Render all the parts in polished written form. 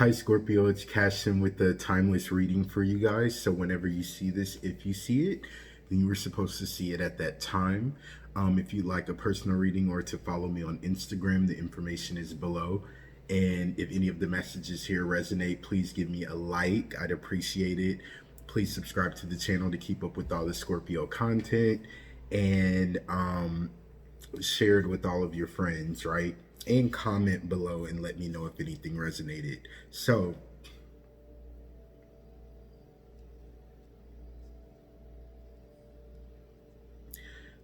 Hi Scorpio, it's Cashin with the timeless reading for you guys. So whenever you see this, if you see it, then you were supposed to see it at that time. If you'd like a personal reading or to follow me on Instagram, the information is below. And if any of the messages here resonate, please give me a like. I'd appreciate it. Please subscribe to the channel to keep up with all the Scorpio content and share it with all of your friends, right? And comment below and let me know if anything resonated. So,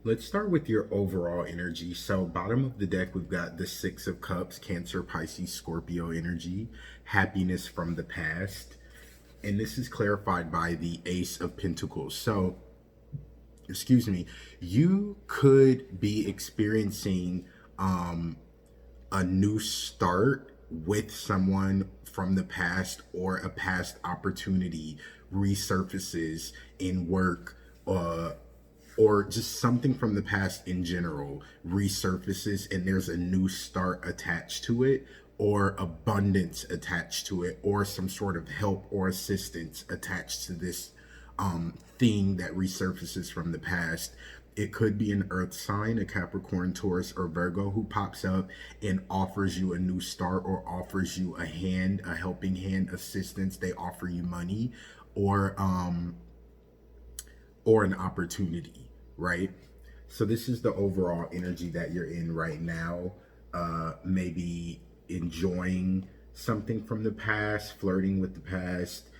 let's start with your overall energy. So, bottom of the deck, we've got the Six of Cups, Cancer, Pisces, Scorpio energy, happiness from the past. And this is clarified by the Ace of Pentacles. So, excuse me, you could be experiencing a new start with someone from the past, or a past opportunity resurfaces in work, or just something from the past in general resurfaces and there's a new start attached to it, or abundance attached to it, or some sort of help or assistance attached to this thing that resurfaces from the past. It could be an earth sign, a Capricorn, Taurus, or Virgo, who pops up and offers you a new start, or offers you a hand, a helping hand, assistance. They offer you money or an opportunity, right? So this is the overall energy that you're in right now. Maybe enjoying something from the past, flirting with the past,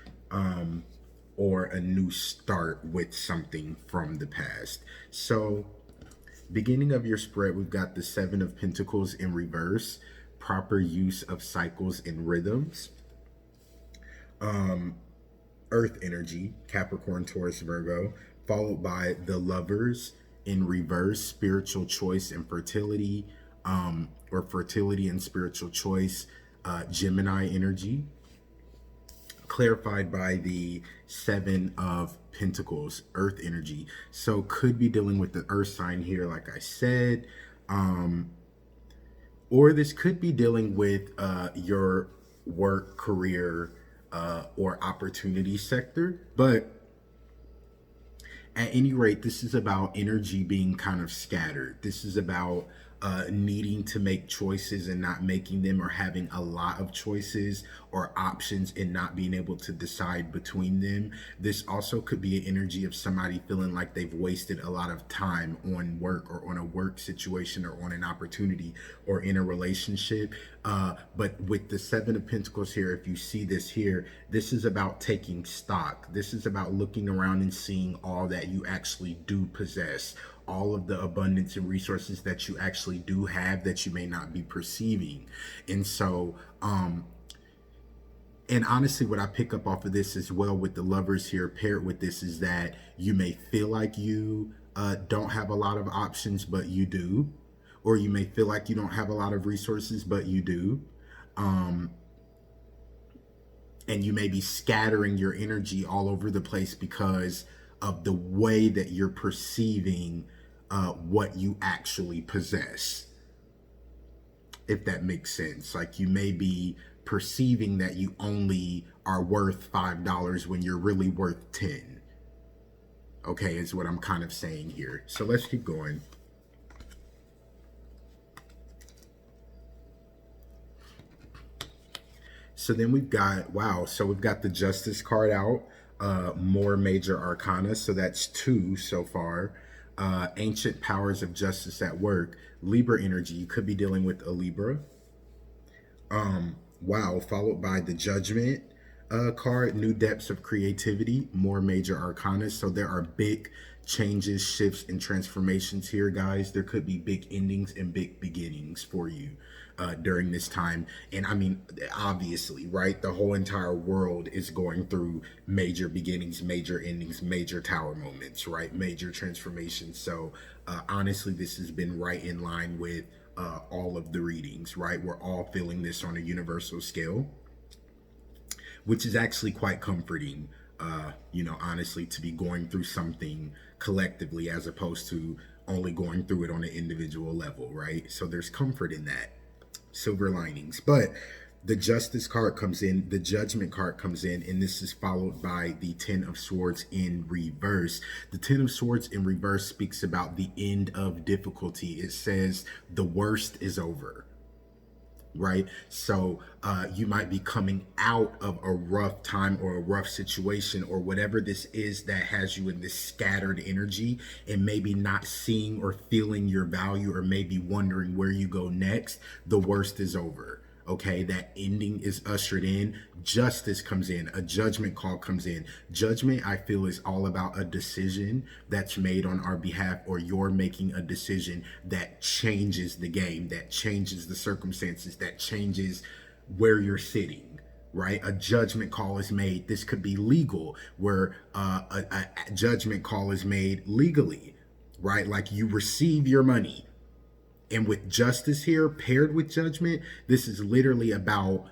or a new start with something from the past. So, beginning of your spread, we've got the Seven of Pentacles in reverse, proper use of cycles and rhythms. Earth energy, Capricorn, Taurus, Virgo, followed by the Lovers in reverse, spiritual choice and fertility, or fertility and spiritual choice, Gemini energy, clarified by the Seven of Pentacles, earth energy. So could be dealing with the earth sign here, like I said, or this could be dealing with your work, career, or opportunity sector. But at any rate, this is about energy being kind of scattered. This is about needing to make choices and not making them, or having a lot of choices or options and not being able to decide between them. This also could be an energy of somebody feeling like they've wasted a lot of time on work, or on a work situation, or on an opportunity, or in a relationship. But with the Seven of Pentacles here, if you see this here, this is about taking stock. This is about looking around and seeing all that you actually do possess, all of the abundance and resources that you actually do have that you may not be perceiving. And so, and honestly, what I pick up off of this as well with the Lovers here paired with this is that you may feel like you don't have a lot of options, but you do. Or you may feel like you don't have a lot of resources, but you do. And you may be scattering your energy all over the place because of the way that you're perceiving what you actually possess, if that makes sense. Like, you may be perceiving that you only are worth $5 when you're really worth 10. Okay, is what I'm kind of saying here. So let's keep going. So then we've got, wow, so we've got the Justice card out, more major arcana, so that's 2 so far. Ancient powers of justice at work, Libra energy, you could be dealing with a Libra. Wow, followed by the Judgment card, new depths of creativity, more major arcana. So there are big changes, shifts, and transformations here, guys. There could be big endings and big beginnings for you during this time. And I mean, obviously, right, the whole entire world is going through major beginnings, major endings, major tower moments, right, major transformations. So honestly, this has been right in line with all of the readings, right? We're all feeling this on a universal scale, which is actually quite comforting, you know, honestly, to be going through something collectively as opposed to only going through it on an individual level, right? So there's comfort in that, silver linings. But The Justice card comes in, the Judgment card comes in, and this is followed by the Ten of Swords in reverse. The Ten of Swords in reverse speaks about the end of difficulty. It says the worst is over, right? So you might be coming out of a rough time or a rough situation or whatever this is that has you in this scattered energy and maybe not seeing or feeling your value or maybe wondering where you go next. The worst is over. Okay, that ending is ushered in. Justice comes in. A judgment call comes in. Judgment, I feel, is all about a decision that's made on our behalf, or you're making a decision that changes the game, that changes the circumstances, that changes where you're sitting, right? A judgment call is made. This could be legal, where a judgment call is made legally, right? Like you receive your money. And with justice here paired with judgment, this is literally about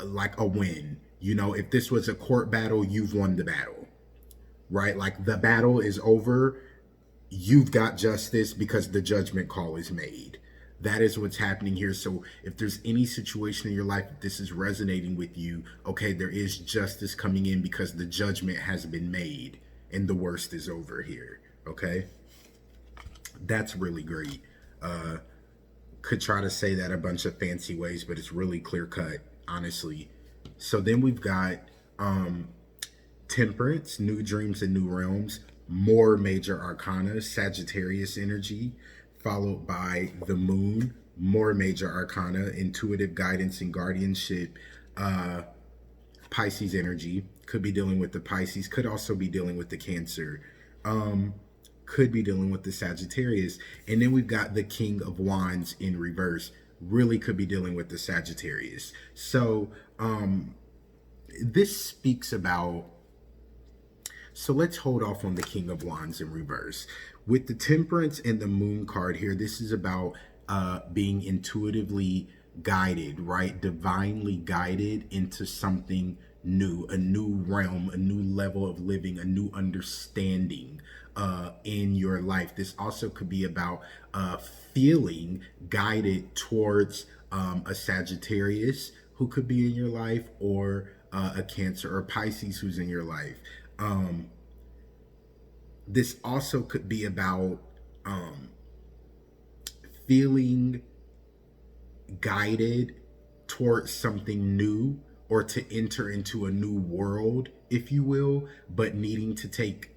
like a win. You know, if this was a court battle, you've won the battle, right? Like the battle is over. You've got justice because the judgment call is made. That is what's happening here. So if there's any situation in your life, if this is resonating with you, okay, there is justice coming in because the judgment has been made and the worst is over here. Okay. That's really great. Could try to say that a bunch of fancy ways, but it's really clear cut, honestly. So then we've got Temperance, New Dreams and New Realms, more major arcana, Sagittarius energy, followed by the Moon, more major arcana, intuitive guidance and guardianship, Pisces energy, could be dealing with the Pisces, could also be dealing with the Cancer, could be dealing with the Sagittarius. And then we've got the King of Wands in reverse, really could be dealing with the Sagittarius. So this speaks about, so let's hold off on the King of Wands in reverse. With the Temperance and the Moon card here, this is about being intuitively guided, right? Divinely guided into something new, a new realm, a new level of living, a new understanding in your life. This also could be about feeling guided towards a Sagittarius who could be in your life, or a Cancer or Pisces who's in your life. This also could be about feeling guided towards something new, or to enter into a new world, if you will, but needing to take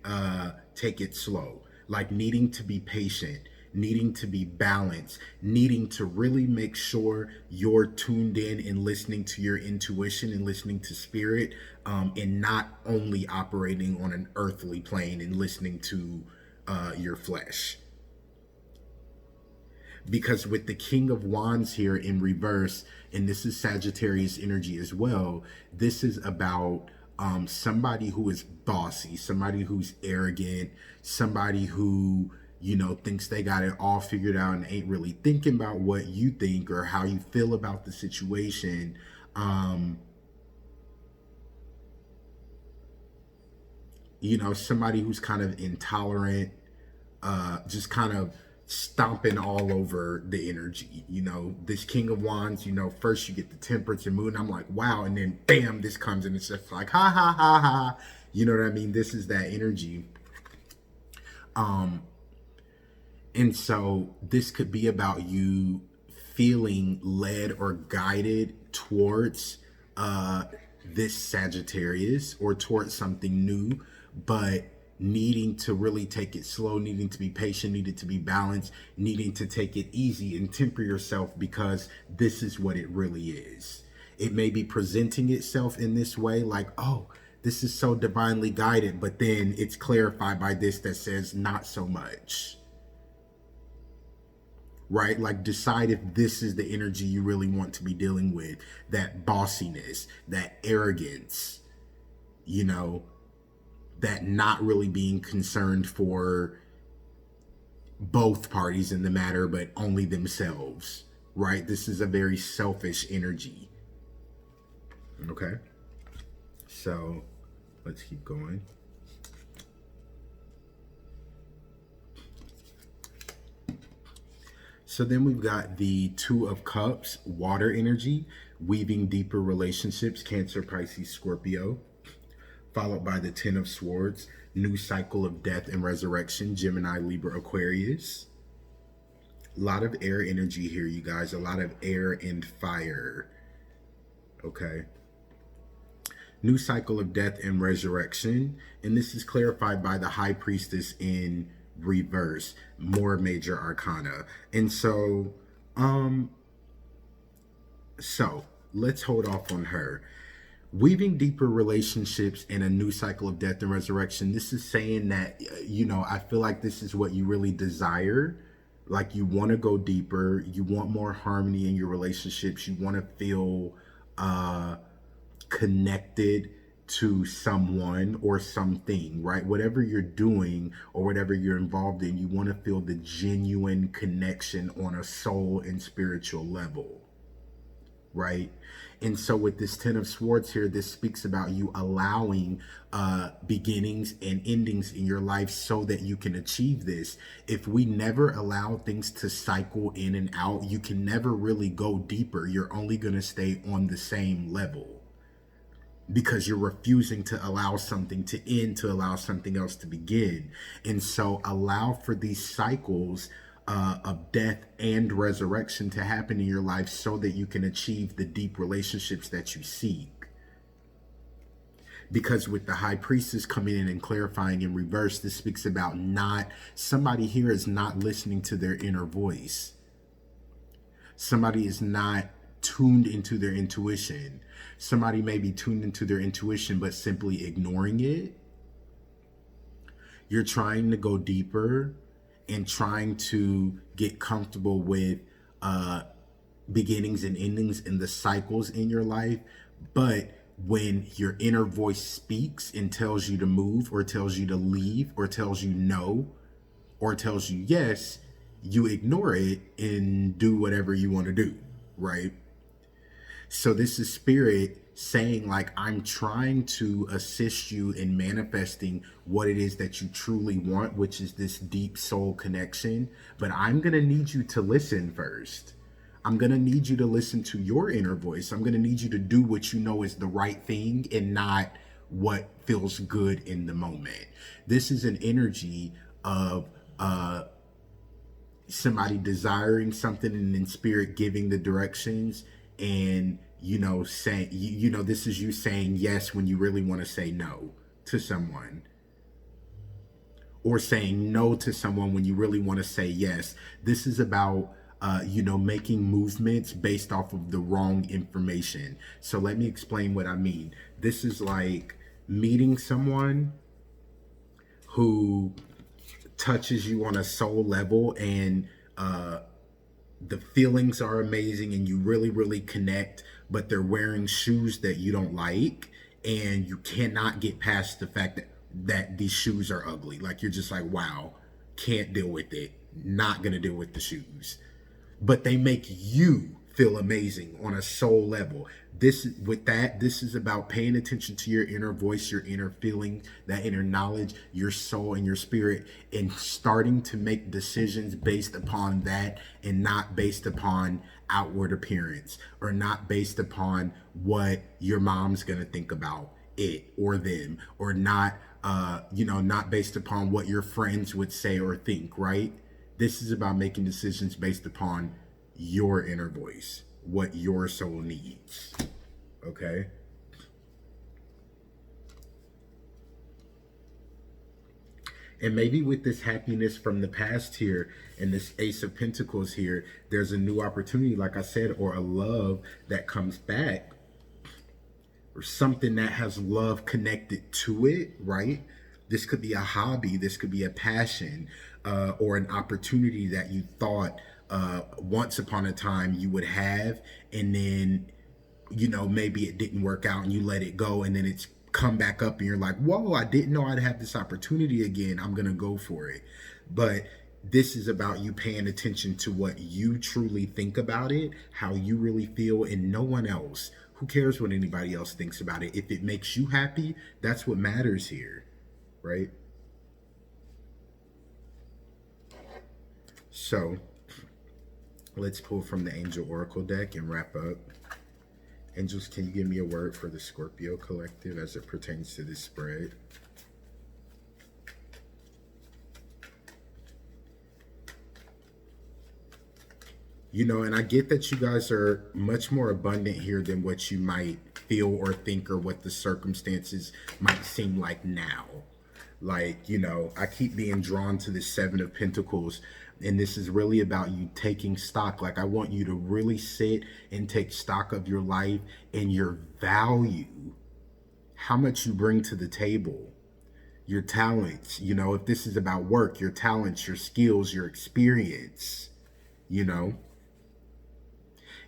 it slow, like needing to be patient, needing to be balanced, needing to really make sure you're tuned in and listening to your intuition and listening to spirit, and not only operating on an earthly plane and listening to your flesh. Because with the King of Wands here in reverse, and this is Sagittarius energy as well, this is about somebody who is bossy, somebody who's arrogant, somebody who, you know, thinks they got it all figured out and ain't really thinking about what you think or how you feel about the situation. You know, somebody who's kind of intolerant, just kind of stomping all over the energy. You know, this King of Wands, you know, first you get the Temperance and Moon, I'm like, wow, and then bam, this comes and it's just like, ha ha ha ha, you know what I mean? This is that energy. And so this could be about you feeling led or guided towards this Sagittarius, or towards something new, but needing to really take it slow, needing to be patient, needing to be balanced, needing to take it easy and temper yourself, because this is what it really is. It may be presenting itself in this way, like, oh, this is so divinely guided, but then it's clarified by this that says not so much. Right? Like, decide if this is the energy you really want to be dealing with. That bossiness, that arrogance, you know, that not really being concerned for both parties in the matter, but only themselves, right? This is a very selfish energy. Okay. So let's keep going. So then we've got the Two of Cups, water energy, weaving deeper relationships, Cancer, Pisces, Scorpio, followed by the Ten of Swords, new cycle of death and resurrection, Gemini, Libra, Aquarius. A lot of air energy here, you guys. A lot of air and fire. Okay. New cycle of death and resurrection. And this is clarified by the High Priestess in reverse. More major arcana. And so let's hold off on her. Weaving deeper relationships and a new cycle of death and resurrection. This is saying that, I feel like this is what you really desire. Like, you want to go deeper. You want more harmony in your relationships. You want to feel connected to someone or something, right? Whatever you're doing or whatever you're involved in, you want to feel the genuine connection on a soul and spiritual level, right? And so with this Ten of Swords here, this speaks about you allowing beginnings and endings in your life so that you can achieve this. If we never allow things to cycle in and out, you can never really go deeper. You're only going to stay on the same level because you're refusing to allow something to end, to allow something else to begin. And so allow for these cycles of death and resurrection to happen in your life so that you can achieve the deep relationships that you seek. Because with the High Priestess coming in and clarifying in reverse, this speaks about somebody here is not listening to their inner voice. Somebody is not tuned into their intuition. Somebody may be tuned into their intuition but simply ignoring it. You're trying to go deeper and trying to get comfortable with beginnings and endings and the cycles in your life. But when your inner voice speaks and tells you to move or tells you to leave or tells you no or tells you yes, you ignore it and do whatever you want to do, right? So this is spirit saying, like, I'm trying to assist you in manifesting what it is that you truly want, which is this deep soul connection. But I'm going to need you to listen first. I'm going to need you to listen to your inner voice. I'm going to need you to do what you know is the right thing and not what feels good in the moment. This is an energy of somebody desiring something and in spirit giving the directions and saying, this is you saying yes when you really want to say no to someone, or saying no to someone when you really want to say yes. This is about making movements based off of the wrong information. So let me explain what I mean. This is like meeting someone who touches you on a soul level, and the feelings are amazing and you really, really connect, but they're wearing shoes that you don't like, and you cannot get past the fact that these shoes are ugly. Like, you're just like, wow, can't deal with it, not gonna deal with the shoes. But they make you feel amazing on a soul level. This is about paying attention to your inner voice, your inner feeling, that inner knowledge, your soul and your spirit, and starting to make decisions based upon that and not based upon outward appearance, or not based upon what your mom's gonna think about it or them, or not not based upon what your friends would say or think, right? This is about making decisions based upon your inner voice, what your soul needs, okay? And maybe with this happiness from the past here and this Ace of Pentacles here, there's a new opportunity, like I said, or a love that comes back, or something that has love connected to it, right? This could be a hobby, this could be a passion, or an opportunity that you thought once upon a time you would have, and then maybe it didn't work out and you let it go, and then it's come back up and you're like, whoa, I didn't know I'd have this opportunity again, I'm gonna go for it. But this is about you paying attention to what you truly think about it, how you really feel, and no one else. Who cares what anybody else thinks about it? If it makes you happy, that's what matters here, right? So let's pull from the Angel Oracle deck and wrap up. Angels, can you give me a word for the Scorpio collective as it pertains to this spread? You know, and I get that you guys are much more abundant here than what you might feel or think or what the circumstances might seem like now. Like, you know, I keep being drawn to the Seven of Pentacles, and this is really about you taking stock. Like, I want you to really sit and take stock of your life and your value, how much you bring to the table, your talents. You know, if this is about work, your talents, your skills, your experience, you know,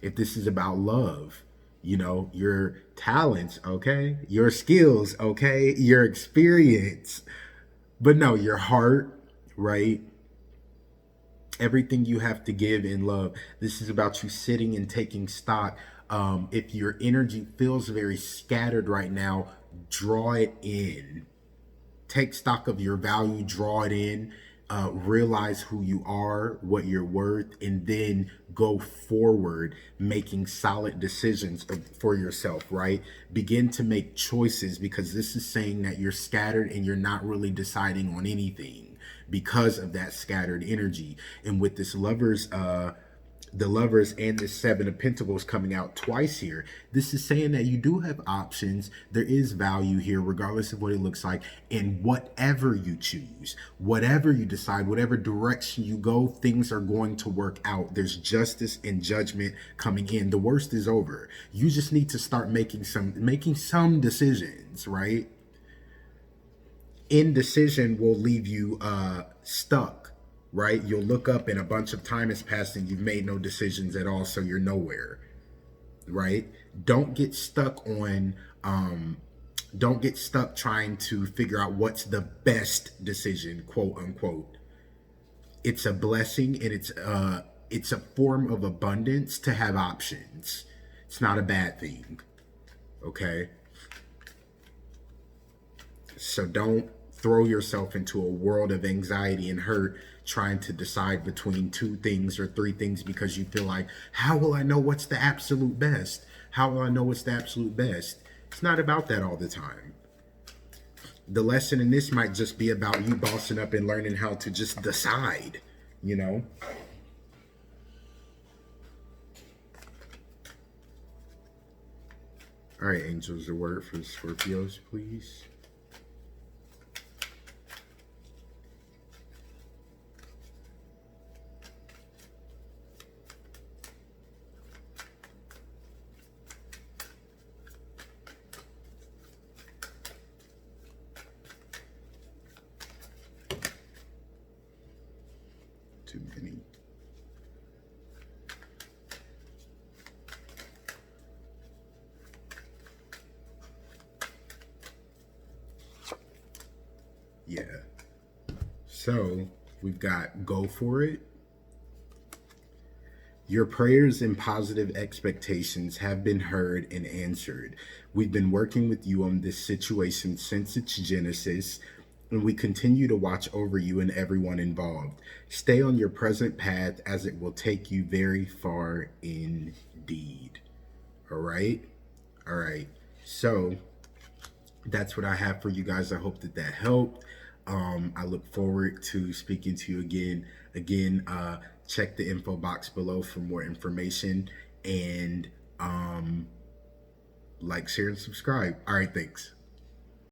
if this is about love, you know, your talents, okay, your skills, okay, your experience, but no, your heart, right? Everything you have to give in love. This is about you sitting and taking stock. If your energy feels very scattered right now, draw it in. Take stock of your value, draw it in, realize who you are, what you're worth, and then go forward making solid decisions for yourself, right? Begin to make choices, because this is saying that you're scattered and you're not really deciding on anything because of that scattered energy. And with this the lovers and the Seven of Pentacles coming out twice here, this is saying that you do have options. There is value here, regardless of what it looks like. And whatever you choose, whatever you decide, whatever direction you go, things are going to work out. There's justice and judgment coming in. The worst is over. You just need to start making some decisions, right? Indecision will leave you stuck, right? You'll look up and a bunch of time has passed and you've made no decisions at all, so you're nowhere, right? Don't get stuck on don't get stuck trying to figure out what's the best decision, quote unquote. It's a blessing, and it's a form of abundance to have options. It's not a bad thing, okay? So don't throw yourself into a world of anxiety and hurt trying to decide between two things or three things, because you feel like, how will I know what's the absolute best? How will I know what's the absolute best? It's not about that all the time. The lesson in this might just be about you bossing up and learning how to just decide, you know? All right, angels, a word for the Scorpios, please. Too many. Yeah. So we've got go for it. Your prayers and positive expectations have been heard and answered. We've been working with you on this situation since its genesis, and we continue to watch over you and everyone involved. Stay on your present path, as it will take you very far indeed. All right? All right. So that's what I have for you guys. I hope that that helped. I look forward to speaking to you again. Check the info box below for more information, and like, share, and subscribe. All right, thanks.